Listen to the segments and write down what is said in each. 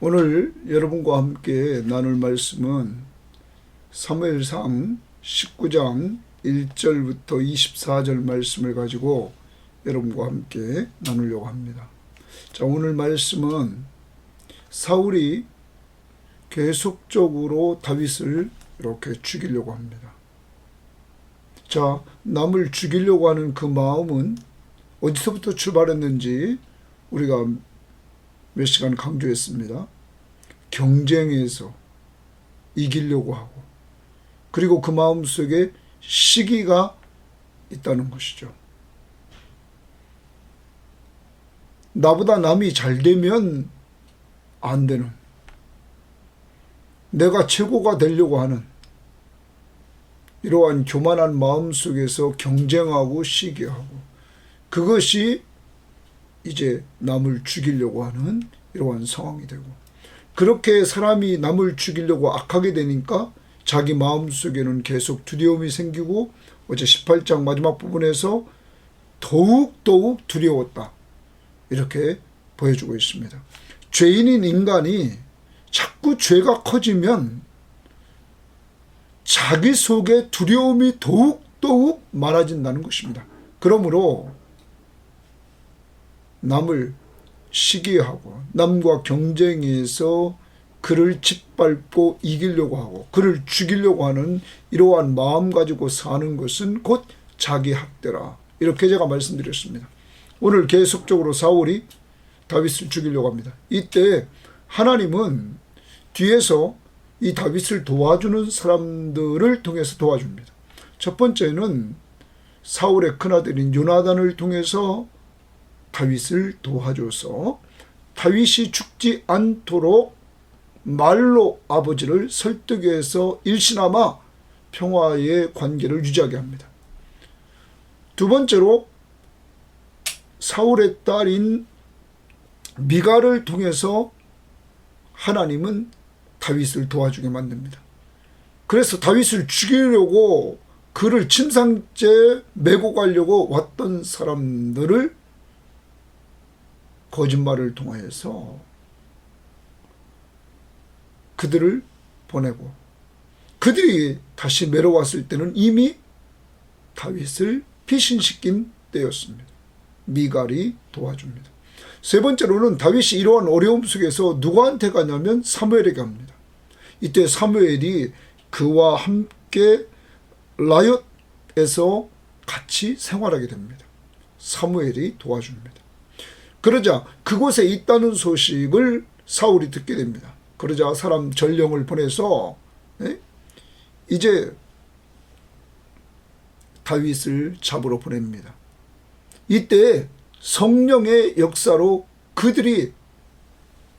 오늘 여러분과 함께 나눌 말씀은 사무엘상 19장 1절부터 24절 말씀을 가지고 여러분과 함께 나누려고 합니다. 자, 오늘 말씀은 사울이 계속적으로 다윗을 이렇게 죽이려고 합니다. 자, 남을 죽이려고 하는 그 마음은 어디서부터 출발했는지 우리가 몇 시간 강조했습니다. 경쟁에서 이기려고 하고, 그리고 그 마음속에 시기가 있다는 것이죠. 나보다 남이 잘 되면 안 되는, 내가 최고가 되려고 하는 이러한 교만한 마음 속에서 경쟁하고 시기하고, 그것이 이제 남을 죽이려고 하는 이러한 상황이 되고, 그렇게 사람이 남을 죽이려고 악하게 되니까 자기 마음속에는 계속 두려움이 생기고, 어제 18장 마지막 부분에서 더욱 두려웠다, 이렇게 보여주고 있습니다. 죄인인 인간이 자꾸 죄가 커지면 자기 속에 두려움이 더욱 많아진다는 것입니다. 그러므로 남을 시기하고 남과 경쟁해서 그를 짓밟고 이기려고 하고 그를 죽이려고 하는 이러한 마음 가지고 사는 것은 곧 자기 학대라, 이렇게 제가 말씀드렸습니다. 오늘 계속적으로 사울이 다윗을 죽이려고 합니다. 이때 하나님은 뒤에서 이 다윗을 도와주는 사람들을 통해서 도와줍니다. 첫 번째는 사울의 큰아들인 요나단을 통해서 다윗을 도와줘서 다윗이 죽지 않도록 말로 아버지를 설득해서 일시나마 평화의 관계를 유지하게 합니다. 두 번째로 사울의 딸인 미갈을 통해서 하나님은 다윗을 도와주게 만듭니다. 그래서 다윗을 죽이려고 그를 침상째에 메고 가려고 왔던 사람들을 거짓말을 통하여서 그들을 보내고, 그들이 다시 내려왔을 때는 이미 다윗을 피신시킨 때였습니다. 미갈이 도와줍니다. 세 번째로는 다윗이 이러한 어려움 속에서 누구한테 가냐면 사무엘에게 갑니다. 이때 사무엘이 그와 함께 라옅에서 같이 생활하게 됩니다. 사무엘이 도와줍니다. 그러자 그곳에 있다는 소식을 사울이 듣게 됩니다. 그러자 사람 전령을 보내서 이제 다윗을 잡으러 보냅니다. 이때 성령의 역사로 그들이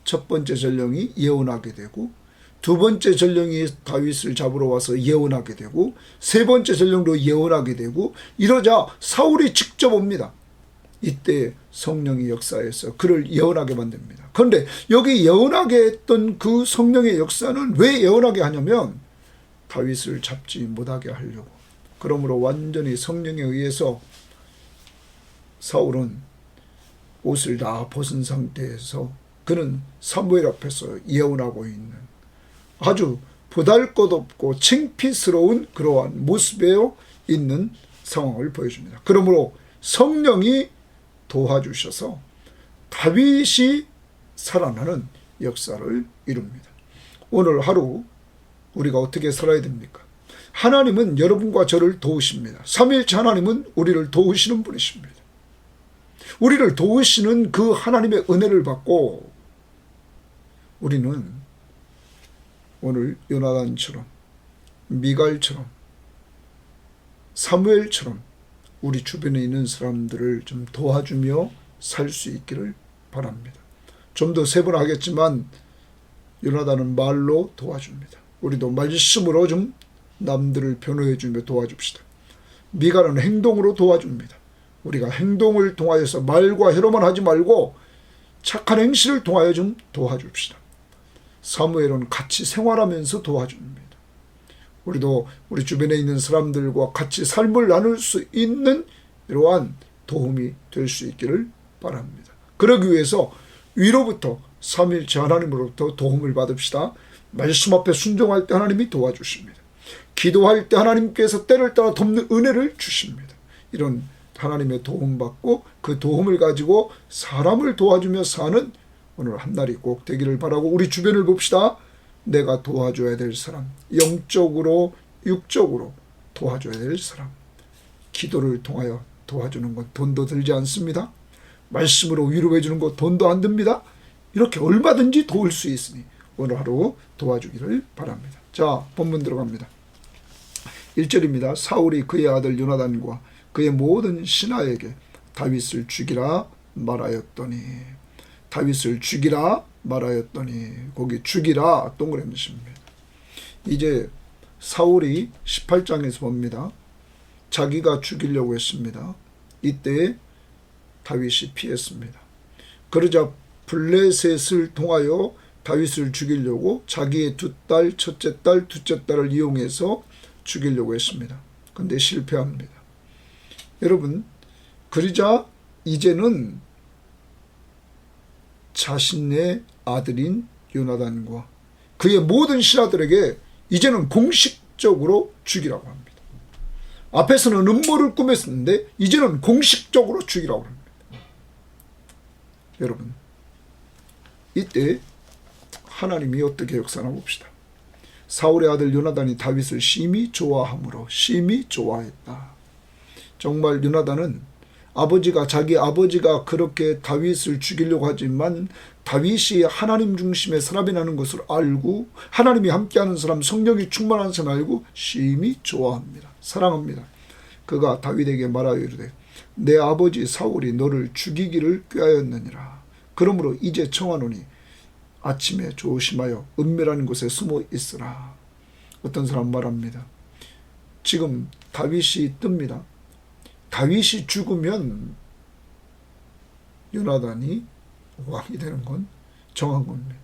첫 번째 전령이 예언하게 되고, 두 번째 전령이 다윗을 잡으러 와서 예언하게 되고, 세 번째 전령도 예언하게 되고, 이러자 사울이 직접 옵니다. 이때 성령의 역사에서 그를 예언하게 만듭니다. 그런데 여기 예언하게 했던 그 성령의 역사는 왜 예언하게 하냐면 다윗을 잡지 못하게 하려고. 그러므로 완전히 성령에 의해서 사울은 옷을 다 벗은 상태에서 그는 사무엘 앞에서 예언하고 있는 아주 보잘것없고 창피스러운 그러한 모습에 있는 상황을 보여줍니다. 그러므로 성령이 도와주셔서 다윗이 살아나는 역사를 이룹니다. 오늘 하루 우리가 어떻게 살아야 됩니까? 하나님은 여러분과 저를 도우십니다. 삼위일체 하나님은 우리를 도우시는 분이십니다. 우리를 도우시는 그 하나님의 은혜를 받고 우리는 오늘 요나단처럼, 미갈처럼, 사무엘처럼 우리 주변에 있는 사람들을 좀 도와주며 살 수 있기를 바랍니다. 좀 더 세분하겠지만 요나단은 말로 도와줍니다. 우리도 말씀으로 좀 남들을 변호해 주며 도와줍시다. 미갈은 행동으로 도와줍니다. 우리가 행동을 통하여서 말과 혀로만 하지 말고 착한 행실을 통하여 좀 도와줍시다. 사무엘은 같이 생활하면서 도와줍니다. 우리도 우리 주변에 있는 사람들과 같이 삶을 나눌 수 있는 이러한 도움이 될 수 있기를 바랍니다. 그러기 위해서 위로부터 삼위일체 하나님으로부터 도움을 받읍시다. 말씀 앞에 순종할 때 하나님이 도와주십니다. 기도할 때 하나님께서 때를 따라 돕는 은혜를 주십니다. 이런 하나님의 도움받고 그 도움을 가지고 사람을 도와주며 사는 오늘 한날이 꼭 되기를 바라고, 우리 주변을 봅시다. 내가 도와줘야 될 사람, 영적으로 육적으로 도와줘야 될 사람, 기도를 통하여 도와주는 것 돈도 들지 않습니다. 말씀으로 위로해 주는 것 돈도 안 듭니다. 이렇게 얼마든지 도울 수 있으니 오늘 하루 도와주기를 바랍니다. 자, 본문 들어갑니다. 1절입니다. 사울이 그의 아들 요나단과 그의 모든 신하에게 다윗을 죽이라 말하였더니, 다윗을 죽이라 말하였더니, 거기 죽이라 동그라미 칩니다. 이제 사울이 18장에서 봅니다. 자기가 죽이려고 했습니다. 이때 다윗이 피했습니다. 그러자 블레셋을 통하여 다윗을 죽이려고 자기의 두 딸, 첫째 딸, 둘째 딸을 이용해서 죽이려고 했습니다. 그런데 실패합니다. 여러분, 그러자 이제는 자신의 아들인 요나단과 그의 모든 신하들에게 이제는 공식적으로 죽이라고 합니다. 앞에서는 음모를 꾸몄었는데 이제는 공식적으로 죽이라고 합니다. 여러분, 이때 하나님이 어떻게 역사나 봅시다. 사울의 아들 요나단이 다윗을 심히 좋아함으로, 심히 좋아했다. 정말 요나단은 자기 아버지가 그렇게 다윗을 죽이려고 하지만 다윗이 하나님 중심의 사람이라는 것을 알고 하나님이 함께하는 사람, 성령이 충만한 사람 알고 심히 좋아합니다. 사랑합니다. 그가 다윗에게 말하여 이르되 내 아버지 사울이 너를 죽이기를 꾀하였느니라. 그러므로 이제 청하노니 아침에 조심하여 은밀한 곳에 숨어 있으라. 어떤 사람 말합니다. 지금 다윗이 뜹니다. 다윗이 죽으면 요나단이 왕이 되는 건 정한 겁니다.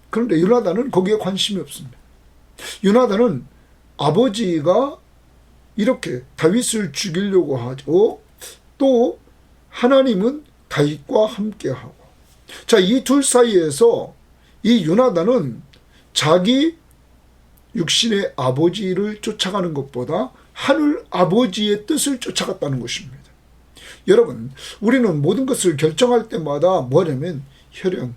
그런데 요나단은 거기에 관심이 없습니다. 요나단은 아버지가 이렇게 다윗을 죽이려고 하고 또 하나님은 다윗과 함께하고, 자, 이 둘 사이에서 이 요나단은 자기 육신의 아버지를 쫓아가는 것보다 하늘 아버지의 뜻을 쫓아갔다는 것입니다. 여러분, 우리는 모든 것을 결정할 때마다 뭐냐면 혈연,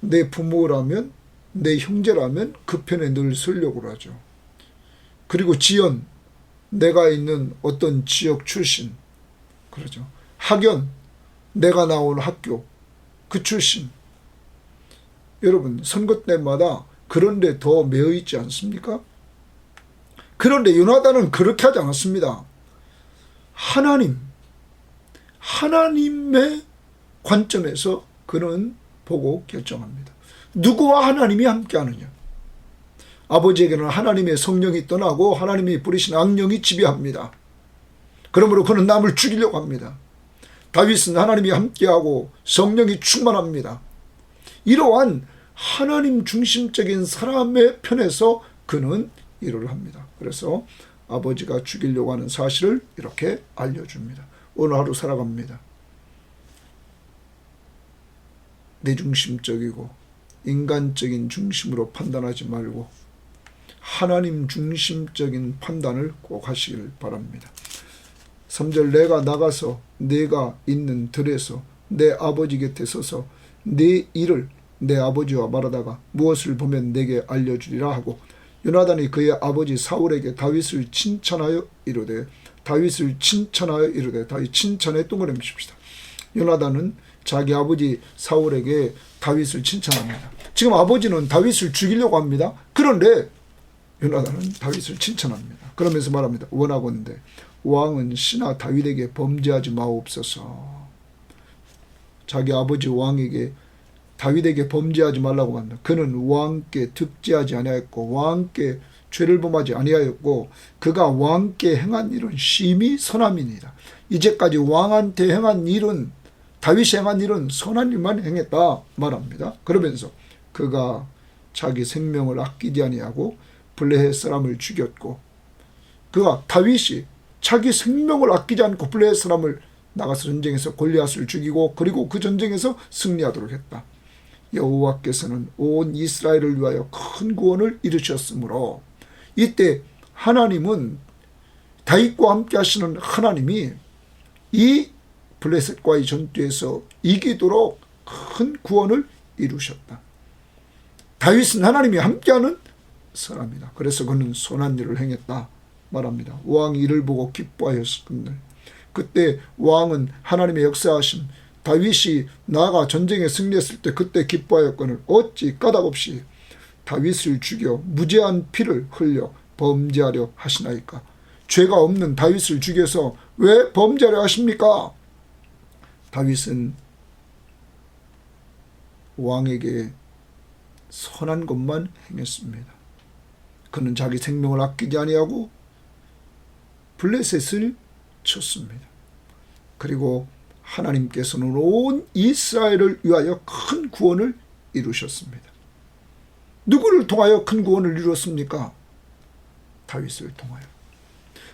내 부모라면, 내 형제라면 그 편에 늘 서려고 하죠. 그리고 지연, 내가 있는 어떤 지역 출신, 그러죠. 학연, 내가 나온 학교, 그 출신. 여러분, 선거 때마다 그런 데 더 매여 있지 않습니까? 그런데 요나단은 그렇게 하지 않았습니다. 하나님의 관점에서 그는 보고 결정합니다. 누구와 하나님이 함께하느냐. 아버지에게는 하나님의 성령이 떠나고 하나님이 부리신 악령이 지배합니다. 그러므로 그는 남을 죽이려고 합니다. 다윗은 하나님이 함께하고 성령이 충만합니다. 이러한 하나님 중심적인 사람의 편에서 그는 일을 합니다. 그래서 아버지가 죽이려고 하는 사실을 이렇게 알려줍니다. 오늘 하루 살아갑니다. 내중심적이고 인간적인 중심으로 판단하지 말고 하나님 중심적인 판단을 꼭 하시길 바랍니다. 3절, 내가 나가서 내가 있는 들에서 내 아버지 곁에 서서 내 일을 내 아버지와 말하다가 무엇을 보면 내게 알려주리라 하고, 요나단이 그의 아버지 사울에게 다윗을 칭찬하여 이르되, 다윗 칭찬에 동그라미 칩시다. 요나단은 자기 아버지 사울에게 다윗을 칭찬합니다. 지금 아버지는 다윗을 죽이려고 합니다. 그런데 요나단은 다윗을 칭찬합니다. 그러면서 말합니다. 원하건대 왕은 신하 다윗에게 범죄하지 마옵소서. 자기 아버지 왕에게, 다윗에게 범죄하지 말라고 합니다. 그는 왕께 득죄하지 아니하였고 왕께 죄를 범하지 아니하였고 그가 왕께 행한 일은 심히 선함이니라. 이제까지 왕한테 행한 일은, 다윗이 행한 일은 선한 일만 행했다 말합니다. 그러면서 그가 자기 생명을 아끼지 아니하고 블레셋 사람을 죽였고, 그가 다윗이 자기 생명을 아끼지 않고 블레셋 사람을 나가서 전쟁에서 골리앗을 죽이고 그리고 그 전쟁에서 승리하도록 했다. 여호와께서는 온 이스라엘을 위하여 큰 구원을 이루셨으므로 이때 하나님은 다윗과 함께 하시는 하나님이 이 블레셋과의 전투에서 이기도록 큰 구원을 이루셨다. 다윗은 하나님이 함께하는 사람이다. 그래서 그는 선한 일을 행했다 말합니다. 왕이 이를 보고 기뻐하였거늘 그때 왕은 하나님의 역사하심 다윗이 나아가 전쟁에 승리했을 때 그때 기뻐하였거늘 어찌 까닭없이 다윗을 죽여 무죄한 피를 흘려 범죄하려 하시나이까. 죄가 없는 다윗을 죽여서 왜 범죄하려 하십니까? 다윗은 왕에게 선한 것만 행했습니다. 그는 자기 생명을 아끼지 아니하고 블레셋을 쳤습니다. 그리고 하나님께서는 온 이스라엘을 위하여 큰 구원을 이루셨습니다. 누구를 통하여 큰 구원을 이루었습니까? 다윗을 통하여.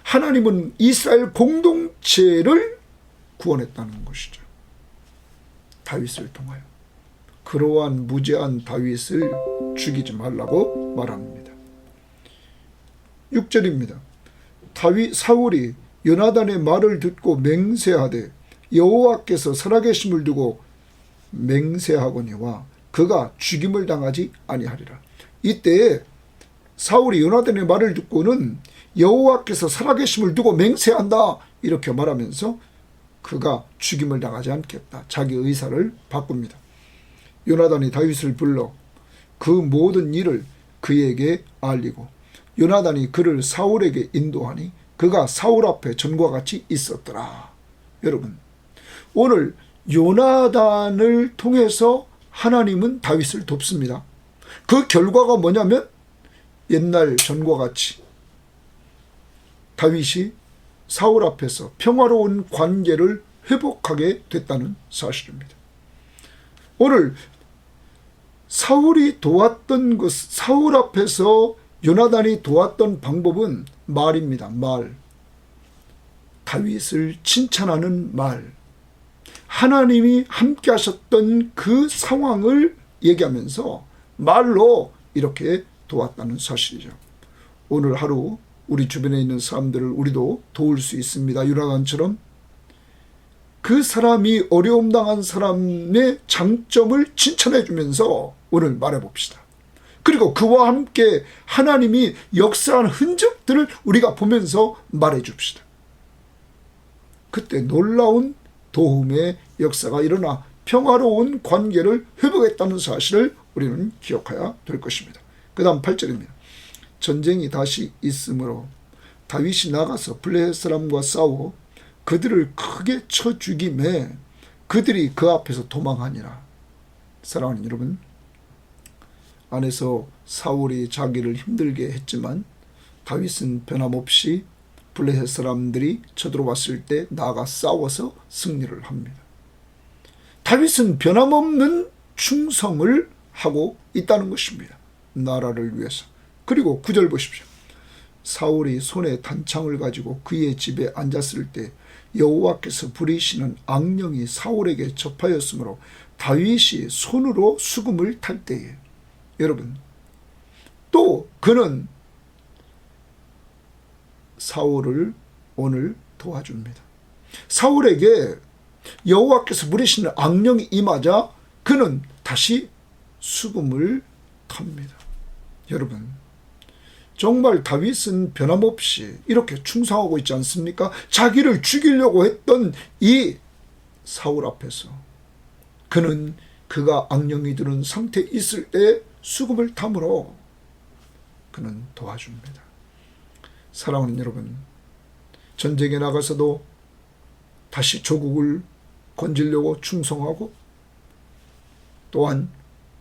하나님은 이스라엘 공동체를 구원했다는 것이죠. 다윗을 통하여. 그러한 무죄한 다윗을 죽이지 말라고 말합니다. 6절입니다. 사울이 요나단의 말을 듣고 맹세하되 여호와께서 살아계심을 두고 맹세하거니와 그가 죽임을 당하지 아니하리라. 이때 사울이 요나단의 말을 듣고는 여호와께서 살아계심을 두고 맹세한다 이렇게 말하면서 그가 죽임을 당하지 않겠다. 자기 의사를 바꿉니다. 요나단이 다윗을 불러 그 모든 일을 그에게 알리고 요나단이 그를 사울에게 인도하니 그가 사울 앞에 전과 같이 있었더라. 여러분, 오늘 요나단을 통해서 하나님은 다윗을 돕습니다. 그 결과가 뭐냐면 옛날 전과 같이 다윗이 사울 앞에서 평화로운 관계를 회복하게 됐다는 사실입니다. 오늘 사울이 도왔던 것, 사울 앞에서 요나단이 도왔던 방법은 말입니다. 말. 다윗을 칭찬하는 말. 하나님이 함께 하셨던 그 상황을 얘기하면서 말로 이렇게 도왔다는 사실이죠. 오늘 하루 우리 주변에 있는 사람들을 우리도 도울 수 있습니다. 요나단처럼 그 사람이 어려움 당한 사람의 장점을 칭찬해 주면서 오늘 말해 봅시다. 그리고 그와 함께 하나님이 역사한 흔적들을 우리가 보면서 말해 줍시다. 그때 놀라운 도움의 역사가 일어나 평화로운 관계를 회복했다는 사실을 우리는 기억해야 될 것입니다. 그 다음 8절입니다. 전쟁이 다시 있으므로 다윗이 나가서 블레셋 사람과 싸워 그들을 크게 쳐 죽이매 그들이 그 앞에서 도망하니라. 사랑하는 여러분, 안에서 사울이 자기를 힘들게 했지만 다윗은 변함없이 블레셋 사람들이 쳐들어왔을 때 나아가 싸워서 승리를 합니다. 다윗은 변함없는 충성을 하고 있다는 것입니다. 나라를 위해서. 그리고 9절 보십시오. 사울이 손에 단창을 가지고 그의 집에 앉았을 때 여호와께서 부리시는 악령이 사울에게 접하였으므로 다윗이 손으로 수금을 탈 때에 여러분 또 그는 사울을 오늘 도와줍니다. 사울에게 여호와께서 부리시는 악령이 임하자 그는 다시 수금을 탑니다. 여러분 정말 다윗은 변함없이 이렇게 충성하고 있지 않습니까? 자기를 죽이려고 했던 이 사울 앞에서 그는 그가 악령이 드는 상태에 있을 때 수금을 탐으로 그는 도와줍니다. 사랑하는 여러분, 전쟁에 나가서도 다시 조국을 건지려고 충성하고 또한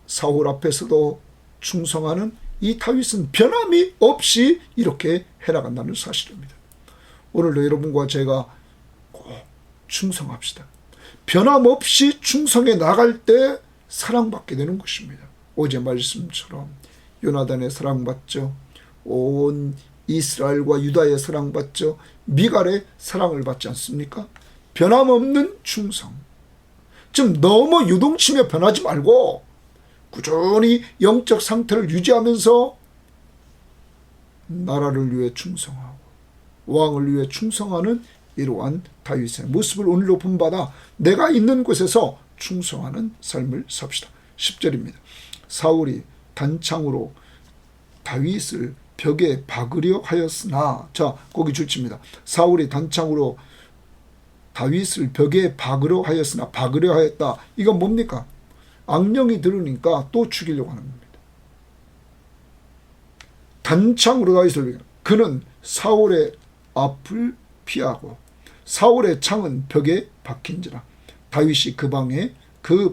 사울 앞에서도 충성하는 이 다윗은 변함이 없이 이렇게 해나간다는 사실입니다. 오늘도 여러분과 제가 꼭 충성합시다. 변함없이 충성해 나갈 때 사랑받게 되는 것입니다. 어제 말씀처럼 요나단의 사랑받죠. 온 이스라엘과 유다의 사랑받죠. 미갈의 사랑을 받지 않습니까? 변함없는 충성. 좀 너무 유동치며 변하지 말고 꾸준히 영적 상태를 유지하면서 나라를 위해 충성하고 왕을 위해 충성하는 이러한 다윗의 모습을 오늘로 본받아 내가 있는 곳에서 충성하는 삶을 삽시다. 10절입니다. 사울이 단창으로 다윗을 벽에 박으려 하였으나, 자, 거기 줄칩니다. 사울이 단창으로 다윗을 벽에 박으려 하였으나, 박으려 하였다. 이건 뭡니까? 악령이 들으니까 또 죽이려고 하는 겁니다. 단창으로 다윗을, 그는 사울의 앞을 피하고 사울의 창은 벽에 박힌지라 다윗이 그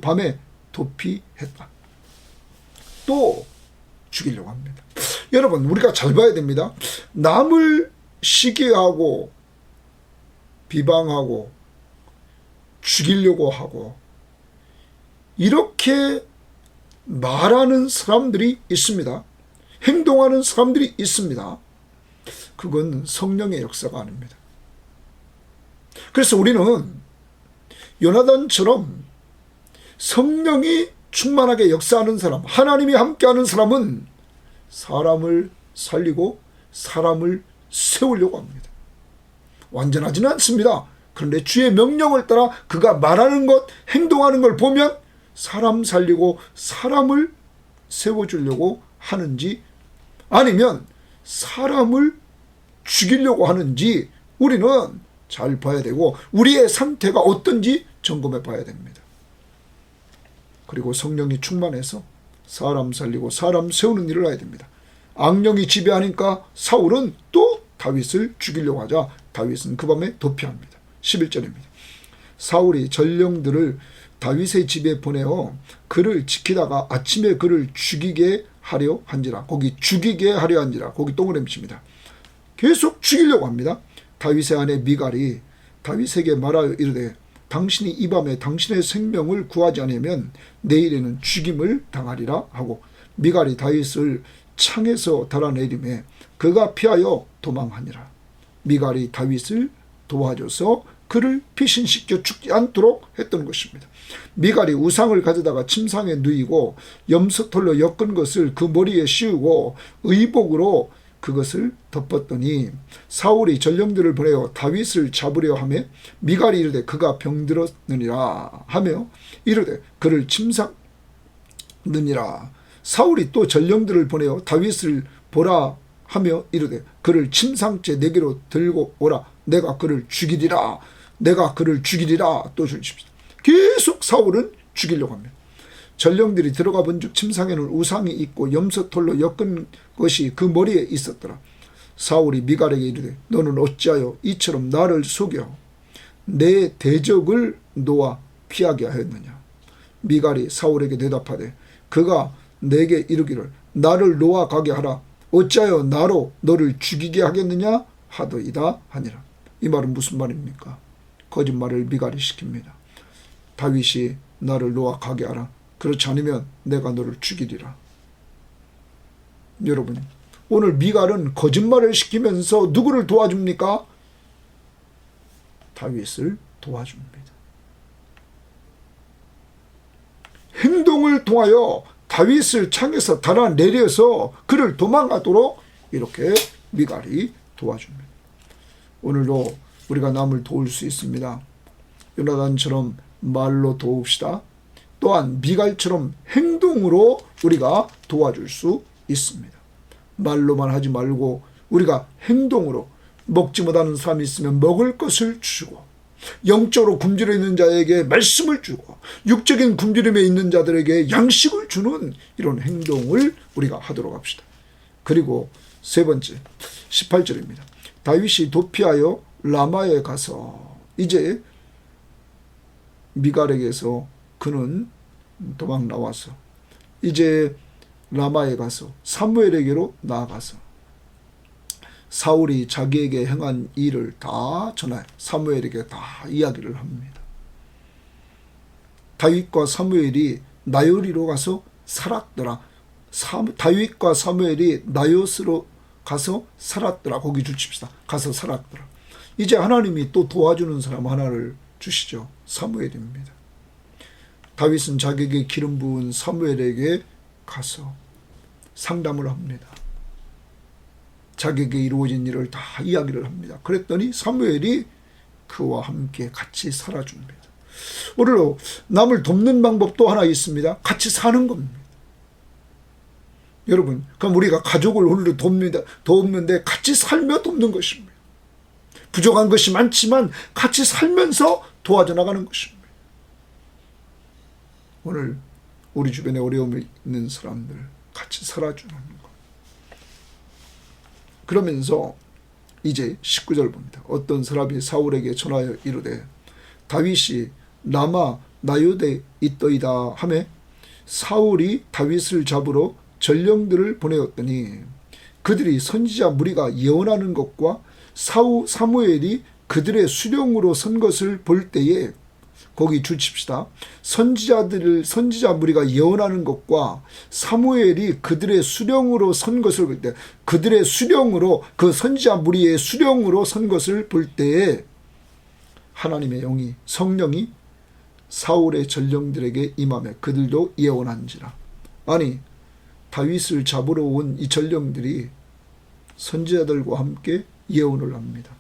밤에 도피했다. 또 죽이려고 합니다. 여러분, 우리가 잘 봐야 됩니다. 남을 시기하고 비방하고 죽이려고 하고 이렇게 말하는 사람들이 있습니다. 행동하는 사람들이 있습니다. 그건 성령의 역사가 아닙니다. 그래서 우리는 요나단처럼 성령이 충만하게 역사하는 사람, 하나님이 함께하는 사람은 사람을 살리고 사람을 세우려고 합니다. 완전하지는 않습니다. 그런데 주의 명령을 따라 그가 말하는 것, 행동하는 걸 보면 사람 살리고 사람을 세워주려고 하는지 아니면 사람을 죽이려고 하는지 우리는 잘 봐야 되고 우리의 상태가 어떤지 점검해 봐야 됩니다. 그리고 성령이 충만해서 사람 살리고 사람 세우는 일을 해야 됩니다. 악령이 지배하니까 사울은 또 다윗을 죽이려고 하자 다윗은 그 밤에 도피합니다. 11절입니다. 사울이 전령들을 다윗의 집에 보내어 그를 지키다가 아침에 그를 죽이게 하려 한지라. 거기 죽이게 하려 한지라. 거기 동그라미 칩니다. 계속 죽이려고 합니다. 다윗의 아내 미갈이 다윗에게 말하여 이르되 당신이 이 밤에 당신의 생명을 구하지 않으면 내일에는 죽임을 당하리라 하고 미갈이 다윗을 창에서 달아내리매 그가 피하여 도망하니라. 미갈이 다윗을 도와줘서 그를 피신시켜 죽지 않도록 했던 것입니다. 미갈이 우상을 가져다가 침상에 누이고 염소털로 엮은 것을 그 머리에 씌우고 의복으로 그것을 덮었더니 사울이 전령들을 보내어 다윗을 잡으려 하며 미갈이 이르되 그가 병들었느니라 하며 이르되 그를 침상느니라. 사울이 또 전령들을 보내어 다윗을 보라 하며 이르되 그를 침상째 내게로 들고 오라. 내가 그를 죽이리라. 내가 그를 죽이리라. 또 주십시오. 계속 사울은 죽이려고 합니다. 전령들이 들어가 본즉 침상에는 우상이 있고 염소털로 엮은 것이 그 머리에 있었더라. 사울이 미갈에게 이르되 너는 어찌하여 이처럼 나를 속여 내 대적을 놓아 피하게 하였느냐. 미갈이 사울에게 대답하되 그가 내게 이르기를 나를 놓아 가게 하라. 어찌하여 나로 너를 죽이게 하겠느냐 하더이다 하니라. 이 말은 무슨 말입니까? 거짓말을 미갈이 시킵니다. 다윗이 나를 놓아 가게 하라. 그렇지 않으면 내가 너를 죽이리라. 여러분, 오늘 미갈은 거짓말을 시키면서 누구를 도와줍니까? 다윗을 도와줍니다. 행동을 통하여 다윗을 창에서 달아내려서 그를 도망가도록 이렇게 미갈이 도와줍니다. 오늘도 우리가 남을 도울 수 있습니다. 요나단처럼 말로 도웁시다. 또한 미갈처럼 행동으로 우리가 도와줄 수 있습니다. 말로만 하지 말고 우리가 행동으로 먹지 못하는 사람이 있으면 먹을 것을 주고 영적으로 굶주려 있는 자에게 말씀을 주고 육적인 굶주림에 있는 자들에게 양식을 주는 이런 행동을 우리가 하도록 합시다. 그리고 세 번째 18절입니다. 다윗이 도피하여 라마에 가서 이제 미갈에게서 그는 도망 나와서 이제 라마에 가서 사무엘에게로 나아가서 사울이 자기에게 행한 일을 다 전해 사무엘에게 다 이야기를 합니다. 다윗과 사무엘이 나요리로 가서 살았더라. 다윗과 사무엘이 나요스로 가서 살았더라. 거기 주칩시다. 가서 살았더라. 이제 하나님이 또 도와주는 사람 하나를 주시죠. 사무엘입니다. 다윗은 자기에게 기름 부은 사무엘에게 가서 상담을 합니다. 자기에게 이루어진 일을 다 이야기를 합니다. 그랬더니 사무엘이 그와 함께 같이 살아줍니다. 오늘로 남을 돕는 방법도 하나 있습니다. 같이 사는 겁니다. 여러분, 그럼 우리가 가족을 오늘도 돕는데 같이 살며 돕는 것입니다. 부족한 것이 많지만 같이 살면서 도와줘 나가는 것입니다. 오늘 우리 주변에 어려움이 있는 사람들 같이 살아주는 것. 그러면서 이제 19절 봅니다. 어떤 사람이 사울에게 전하여 이르되 다윗이 라마 나요대에 있더이다 하매 사울이 다윗을 잡으러 전령들을 보내었더니 그들이 선지자 무리가 예언하는 것과 사무엘이 그들의 수령으로 선 것을 볼 때에, 거기 주칩시다. 선지자 무리가 예언하는 것과 사무엘이 그들의 수령으로 선 것을 볼 때, 그들의 수령으로, 그 선지자 무리의 수령으로 선 것을 볼 때에 하나님의 영이, 성령이 사울의 전령들에게 임하며 그들도 예언한지라. 아니, 다윗을 잡으러 온 이 전령들이 선지자들과 함께 예언을 합니다.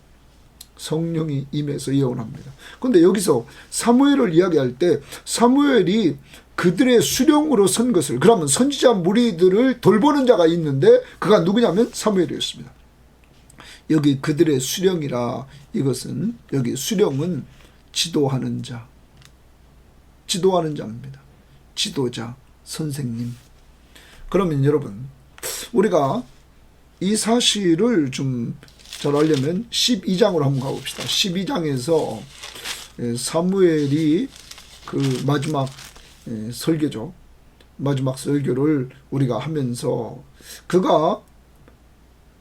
성령이 임해서 예언합니다. 그런데 여기서 사무엘을 이야기할 때 사무엘이 그들의 수령으로 선 것을, 그러면 선지자 무리들을 돌보는 자가 있는데 그가 누구냐면 사무엘이었습니다. 여기 그들의 수령이라, 이것은 여기 수령은 지도하는 자, 지도하는 자입니다. 지도자, 선생님. 그러면 여러분, 우리가 이 사실을 좀 잘 알려면 12장으로 한번 가봅시다. 12장에서 사무엘이 그 마지막 설교죠. 마지막 설교를 우리가 하면서 그가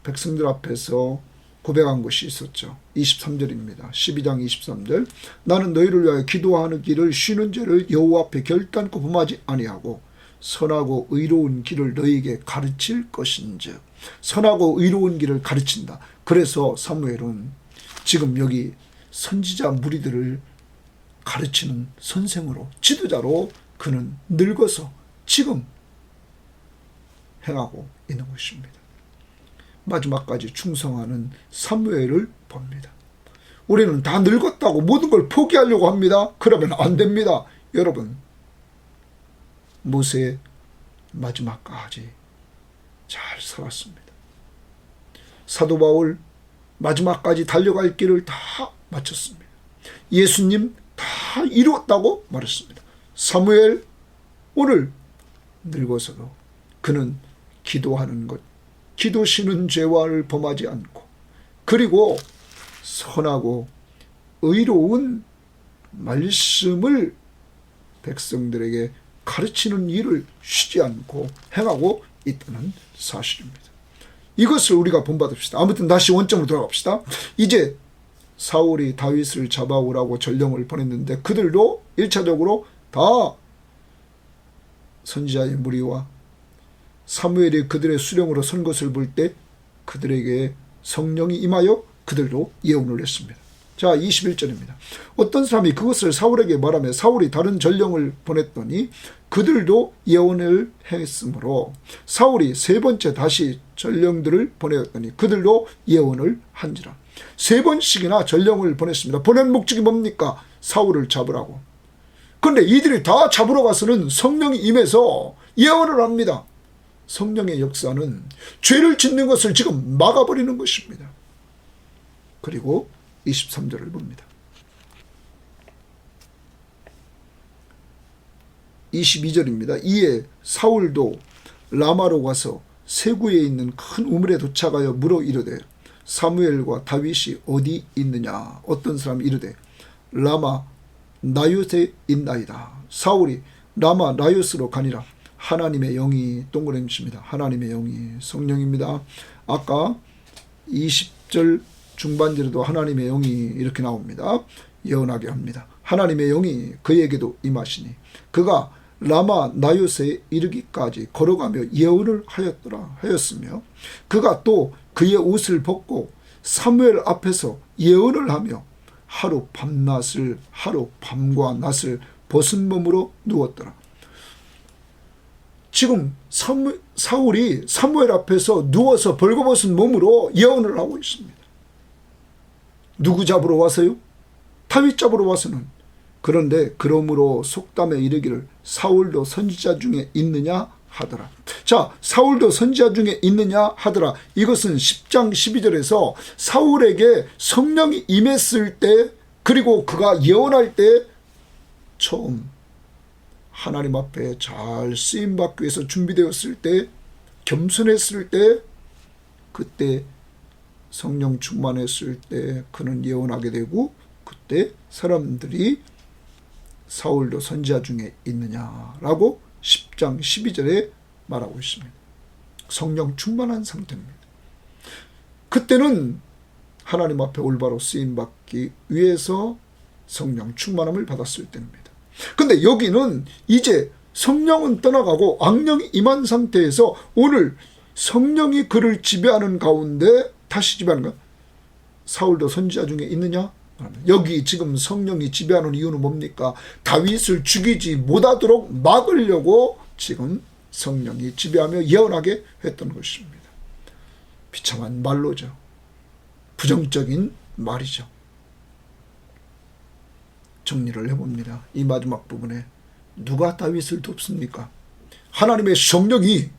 백성들 앞에서 고백한 것이 있었죠. 23절입니다. 12장 23절. 나는 너희를 위하여 기도하는 길을 쉬는 죄를 여호와 앞에 결단코 범하지 아니하고 선하고 의로운 길을 너희에게 가르칠 것인즉. 선하고 의로운 길을 가르친다. 그래서 사무엘은 지금 여기 선지자 무리들을 가르치는 선생으로, 지도자로 그는 늙어서 지금 행하고 있는 것입니다. 마지막까지 충성하는 사무엘을 봅니다. 우리는 다 늙었다고 모든 걸 포기하려고 합니다. 그러면 안 됩니다. 여러분, 모세 마지막까지 잘 살았습니다. 사도 바울 마지막까지 달려갈 길을 다 마쳤습니다. 예수님 다 이루었다고 말했습니다. 사무엘 오늘 늙어서도 그는 기도하는 것, 기도 쉬는 죄와를 범하지 않고, 그리고 선하고 의로운 말씀을 백성들에게 가르치는 일을 쉬지 않고 행하고 있다는 사실입니다. 이것을 우리가 본받읍시다. 아무튼 다시 원점으로 돌아갑시다. 이제 사울이 다윗을 잡아오라고 전령을 보냈는데 그들도 1차적으로 다 선지자의 무리와 사무엘이 그들의 수령으로 선 것을 볼 때 그들에게 성령이 임하여 그들도 예언을 했습니다. 자, 21절입니다. 어떤 사람이 그것을 사울에게 말하며 사울이 다른 전령을 보냈더니 그들도 예언을 했으므로 사울이 세 번째 다시 전령들을 보내었더니 그들도 예언을 한지라. 세 번씩이나 전령을 보냈습니다. 보낸 목적이 뭡니까? 사울을 잡으라고. 그런데 이들이 다 잡으러 가서는 성령이 임해서 예언을 합니다. 성령의 역사는 죄를 짓는 것을 지금 막아버리는 것입니다. 그리고 23절을 봅니다. 22절입니다. 이에 사울도 라마로 가서 세구에 있는 큰 우물에 도착하여 물어 이르되 사무엘과 다윗이 어디 있느냐. 어떤 사람이 이르되 라마 나요스에 있나이다. 사울이 라마 나요스로 가니라. 하나님의 영이, 동그라미 칩니다. 하나님의 영이, 성령입니다. 아까 20절 중반절에도 하나님의 영이 이렇게 나옵니다. 예언하게 합니다. 하나님의 영이 그에게도 임하시니 그가 라마 나요스에 이르기까지 걸어가며 예언을 하였으며 그가 또 그의 옷을 벗고 사무엘 앞에서 예언을 하며 하루 밤과 낮을 벗은 몸으로 누웠더라. 지금 사울이 사무엘 앞에서 누워서 벌거벗은 몸으로 예언을 하고 있습니다. 누구 잡으러 와서요? 다윗 잡으러 와서는. 그런데 그러므로 속담에 이르기를 사울도 선지자 중에 있느냐 하더라. 자, 사울도 선지자 중에 있느냐 하더라. 이것은 10장 12절에서 사울에게 성령이 임했을 때, 그리고 그가 예언할 때 처음 하나님 앞에 잘 쓰임받기 위해서 준비되었을 때, 겸손했을 때, 그때 성령 충만했을 때 그는 예언하게 되고, 그때 사람들이 사울도 선지자 중에 있느냐라고 10장 12절에 말하고 있습니다. 성령 충만한 상태입니다. 그때는 하나님 앞에 올바로 쓰임받기 위해서 성령 충만함을 받았을 때입니다. 근데 여기는 이제 성령은 떠나가고 악령이 임한 상태에서 오늘 성령이 그를 지배하는 가운데 다시 지배하는 거야. 사울도 선지자 중에 있느냐? 여기 지금 성령이 지배하는 이유는 뭡니까? 다윗을 죽이지 못하도록 막으려고 지금 성령이 지배하며 예언하게 했던 것입니다. 비참한 말로죠. 부정적인 말이죠. 정리를 해봅니다. 이 마지막 부분에 누가 다윗을 돕습니까? 하나님의 성령이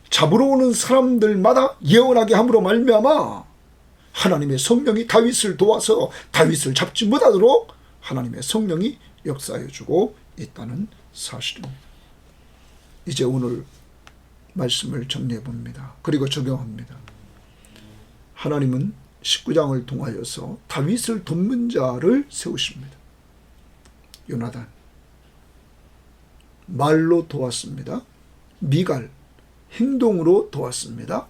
잡으러 오는 사람들마다 예언하게 함으로 말미암아 하나님의 성령이 다윗을 도와서 다윗을 잡지 못하도록 하나님의 성령이 역사해주고 있다는 사실입니다. 이제 오늘 말씀을 정리해봅니다. 그리고 적용합니다. 하나님은 19장을 통하여서 다윗을 돕는 자를 세우십니다. 요나단 말로 도왔습니다. 미갈 행동으로 도왔습니다.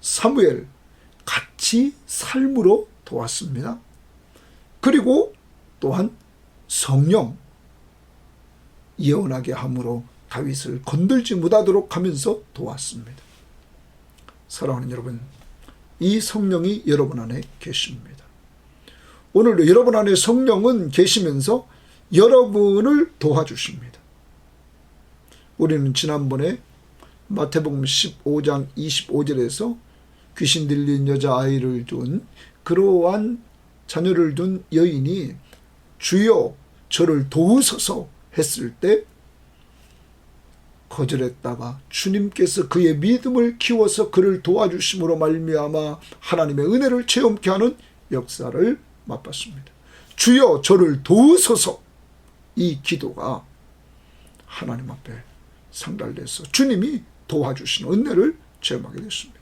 사무엘 같이 삶으로 도왔습니다. 그리고 또한 성령 예언하게 함으로 다윗을 건들지 못하도록 하면서 도왔습니다. 사랑하는 여러분, 이 성령이 여러분 안에 계십니다. 오늘도 여러분 안에 성령은 계시면서 여러분을 도와주십니다. 우리는 지난번에 마태복음 15장 25절에서 귀신 들린 여자아이를 둔 그러한 자녀를 둔 여인이 주여 저를 도우소서 했을 때 거절했다가 주님께서 그의 믿음을 키워서 그를 도와주심으로 말미암아 하나님의 은혜를 체험케 하는 역사를 맛봤습니다. 주여 저를 도우소서, 이 기도가 하나님 앞에 상달돼서 주님이 도와주시는 은혜를 체험하게 됐습니다.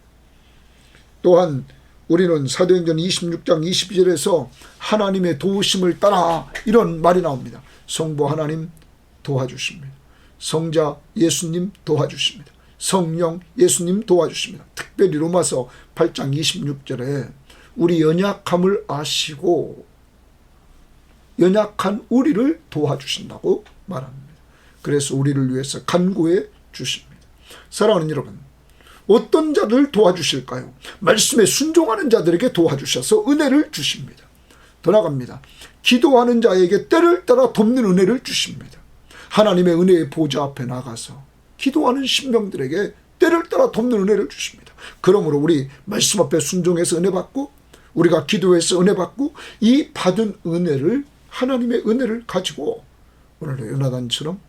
또한 우리는 사도행전 26장 22절에서 하나님의 도우심을 따라 이런 말이 나옵니다. 성부 하나님 도와주십니다. 성자 예수님 도와주십니다. 성령 예수님 도와주십니다. 특별히 로마서 8장 26절에 우리 연약함을 아시고 연약한 우리를 도와주신다고 말합니다. 그래서 우리를 위해서 간구해 주십니다. 사랑하는 여러분, 어떤 자를 도와주실까요? 말씀에 순종하는 자들에게 도와주셔서 은혜를 주십니다. 더 나아갑니다. 기도하는 자에게 때를 따라 돕는 은혜를 주십니다. 하나님의 은혜의 보좌 앞에 나가서 기도하는 신명들에게 때를 따라 돕는 은혜를 주십니다. 그러므로 우리 말씀 앞에 순종해서 은혜 받고 우리가 기도해서 은혜 받고 이 받은 은혜를 하나님의 은혜를 가지고 오늘의 요나단처럼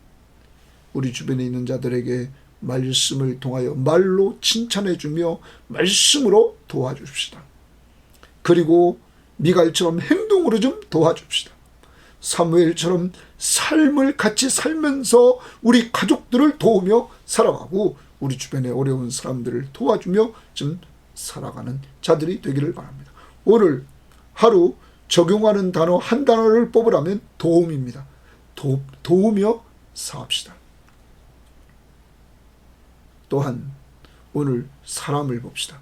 우리 주변에 있는 자들에게 말씀을 통하여 말로 칭찬해 주며 말씀으로 도와줍시다. 그리고 미갈처럼 행동으로 좀 도와줍시다. 사무엘처럼 삶을 같이 살면서 우리 가족들을 도우며 살아가고 우리 주변에 어려운 사람들을 도와주며 좀 살아가는 자들이 되기를 바랍니다. 오늘 하루 적용하는 단어 한 단어를 뽑으라면 도움입니다. 도우며 사합시다. 또한 오늘 사람을 봅시다.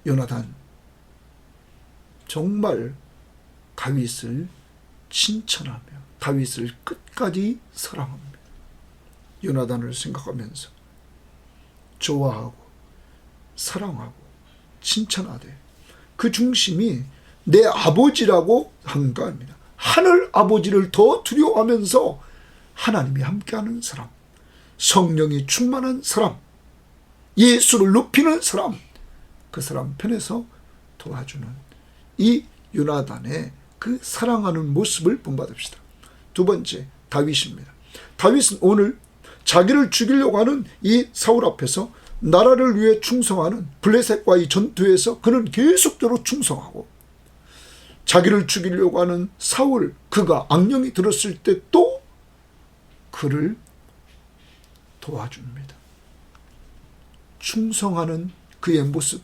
요나단 정말 다윗을 칭찬하며 다윗을 끝까지 사랑합니다. 요나단을 생각하면서 좋아하고 사랑하고 칭찬하되 그 중심이 내 아버지라고 한가합니다. 하늘 아버지를 더 두려워하면서 하나님이 함께하는 사람, 성령이 충만한 사람, 예수를 높이는 사람, 그 사람 편에서 도와주는 이 요나단의 그 사랑하는 모습을 본받읍시다. 두 번째, 다윗입니다. 다윗은 오늘 자기를 죽이려고 하는 이 사울 앞에서 나라를 위해 충성하는 블레셋과의 전투에서 그는 계속적으로 충성하고, 자기를 죽이려고 하는 사울, 그가 악령이 들었을 때 또 그를 도와줍니다. 충성하는 그의 모습,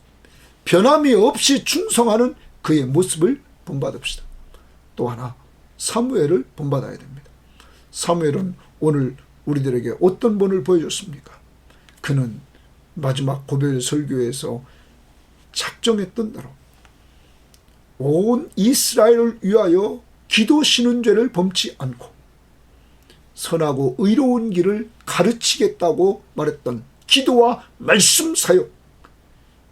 변함이 없이 충성하는 그의 모습을 본받읍시다. 또 하나, 사무엘을 본받아야 됩니다. 사무엘은 오늘 우리들에게 어떤 본을 보여줬습니까? 그는 마지막 고별 설교에서 작정했던 대로 온 이스라엘을 위하여 기도 쉬는 죄를 범치 않고 선하고 의로운 길을 가르치겠다고 말했던 기도와 말씀 사역,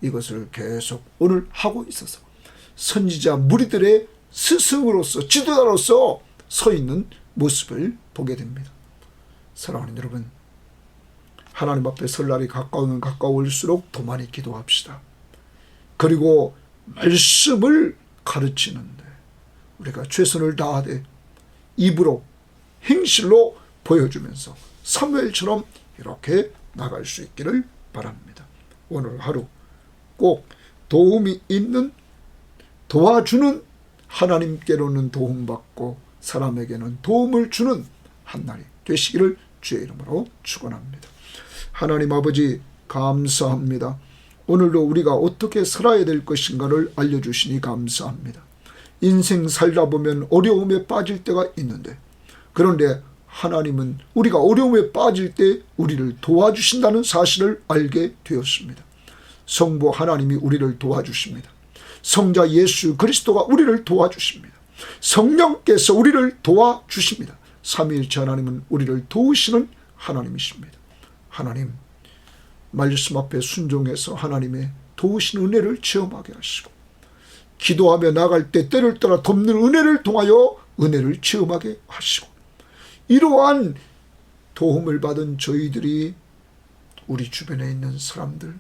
이것을 계속 오늘 하고 있어서 선지자 무리들의 스승으로서 지도자로서 서 있는 모습을 보게 됩니다. 사랑하는 여러분, 하나님 앞에 설날이 가까우면 가까울수록 더 많이 기도합시다. 그리고 말씀을 가르치는데 우리가 최선을 다하되 입으로 행실로 보여주면서 사무엘처럼 이렇게 나갈 수 있기를 바랍니다. 오늘 하루 꼭 도움이 있는, 도와주는, 하나님께로는 도움받고 사람에게는 도움을 주는 한 날이 되시기를 주의 이름으로 축원합니다. 하나님 아버지, 감사합니다. 오늘도 우리가 어떻게 살아야 될 것인가를 알려주시니 감사합니다. 인생 살다 보면 어려움에 빠질 때가 있는데, 그런데 하나님은 우리가 어려움에 빠질 때 우리를 도와주신다는 사실을 알게 되었습니다. 성부 하나님이 우리를 도와주십니다. 성자 예수 그리스도가 우리를 도와주십니다. 성령께서 우리를 도와주십니다. 삼위일체 하나님은 우리를 도우시는 하나님이십니다. 하나님, 말씀 앞에 순종해서 하나님의 도우신 은혜를 체험하게 하시고, 기도하며 나갈 때 때를 따라 덮는 은혜를 통하여 은혜를 체험하게 하시고, 이러한 도움을 받은 저희들이 우리 주변에 있는 사람들,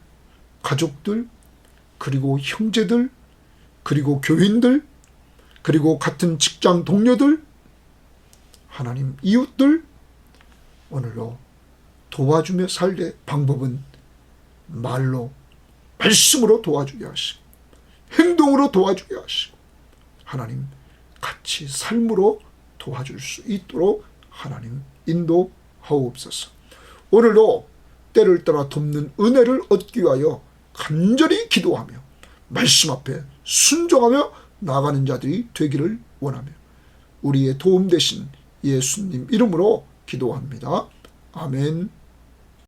가족들, 그리고 형제들, 그리고 교인들, 그리고 같은 직장 동료들, 하나님 이웃들, 오늘도 도와주며 살게 방법은 말로, 말씀으로 도와주게 하시고, 행동으로 도와주게 하시고, 하나님 같이 삶으로 도와줄 수 있도록 하나님 인도하옵소서. 오늘도 때를 따라 돕는 은혜를 얻기 위하여 간절히 기도하며 말씀 앞에 순종하며 나가는 자들이 되기를 원하며 우리의 도움 되신 예수님 이름으로 기도합니다. 아멘.